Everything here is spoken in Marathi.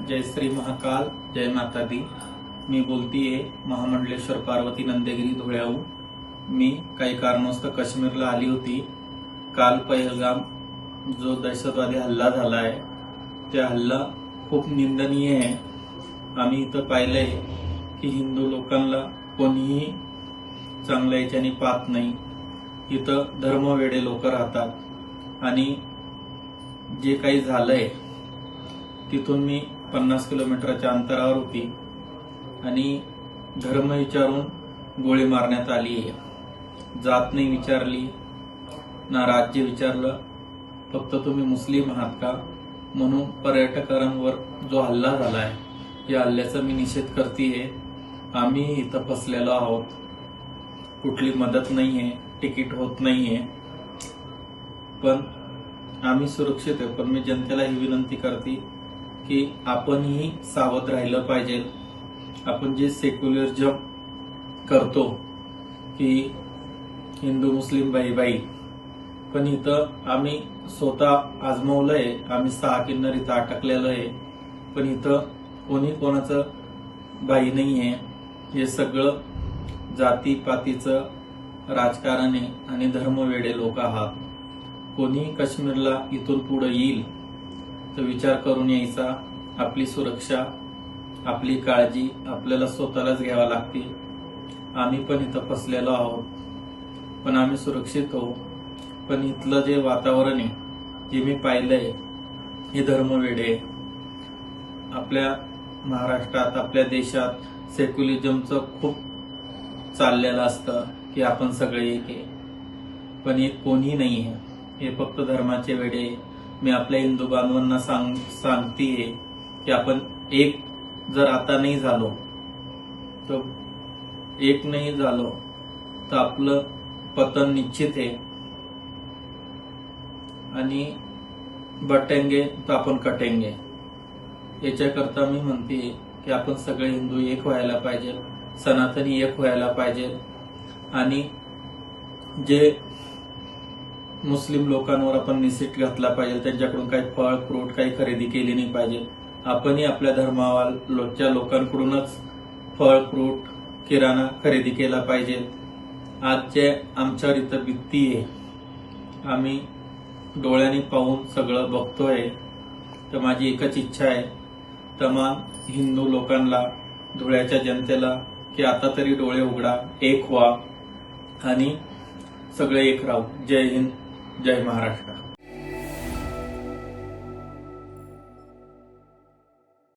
जय श्री महाकाल, जय माता दी। मी बोलतीये महामंडलेश्वर पार्वती नंदेगिरी धुळ्याहून। मी काही कारणास्तव काश्मीरला आली होती। काल पहलगाम जो दहशतवादी हल्ला झाला आहे, त्या हल्ला खूप निंदनीय आहे। आम्ही इथं पाहिलंय की हिंदू लोकांना कोणीही चांगल्या याच्याने पाहत नाही। इथं धर्मवेडे लोक राहतात आणि जे काही झालंय तिथून मी 50 किलोमीटरच्या अंतरावर होती आणि धर्म विचारून गोळी मारण्यात आली आहे। जात नाही विचारली ना राज्य विचारलं, फक्त तुम्ही मुस्लिम आहात का म्हणून पर्यटकांवर जो हल्ला झाला आहे या हल्ल्याचा मी निषेध करतेय। आम्ही इथं फसलेलो आहोत, कुठली मदत नाहीये, तिकीट होत नाहीये, पण आम्ही सुरक्षित आहे। पण मी जनतेला ही विनंती करते की आपणही सावध राहिलं पाहिजे। आपण जे सेक्युलरिझम करतो की हिंदू मुस्लिम भाई भाई, पण इथं आम्ही स्वतः आजमावलंय। आम्ही 6 किन्नर इथं अटकलेलो आहे, पण इथं कोणी कोणाचं भाई नाहीये। हे सगळं जातीपातीचं राजकारण आहे आणि धर्मवेडे लोक आहात। कोणी काश्मीरला इथून पुढे येईल तर विचार करून यायचा। आपली सुरक्षा, आपली काळजी आपल्याला स्वतःलाच घ्यावा लागते। आम्ही पण इथं फसलेलो आहोत, पण आम्ही सुरक्षित हो। पण इथलं जे वातावरण आहे, जे मी पाहिलंय, हे धर्मवेडे आपल्या महाराष्ट्रात, आपल्या देशात सेक्युलरिझमचं खूप चाललेलं असतं की आपण सगळे एक आहे, पण एक कोणी नाही आहे। हे फक्त धर्माचे वेडे। मी आपल्या हिंदू बांधवांना सांगतेय की आपण एक जर आता नाही झालो तर आपलं पतन निश्चित आहे आणि बटेंगे तर आपण कटेंगे। याच्याकरता मी म्हणते की आपण सगळे हिंदू एक व्हायला पाहिजे, सनातनी एक व्हायला पाहिजे आणि जे मुस्लिम लोकांवर आपण निषेध घातला पाहिजे। त्यांच्याकडून काही फळ फ्रूट काही खरेदी केली नाही पाहिजे। आपणही आपल्या धर्माच्या लोकांकडूनच फळ फ्रूट किराणा खरेदी केला पाहिजे। आज जे आमच्यावर इथं भीती आहे, आम्ही डोळ्यांनी पाहून सगळं बघतोय, तर माझी एकच इच्छा आहे तमाम हिंदू लोकांना, धुळ्याच्या जनतेला की आता तरी डोळे उघडा, एक व्हा आणि सगळे एक राहू। जय हिंद, जय महाराष्ट्र।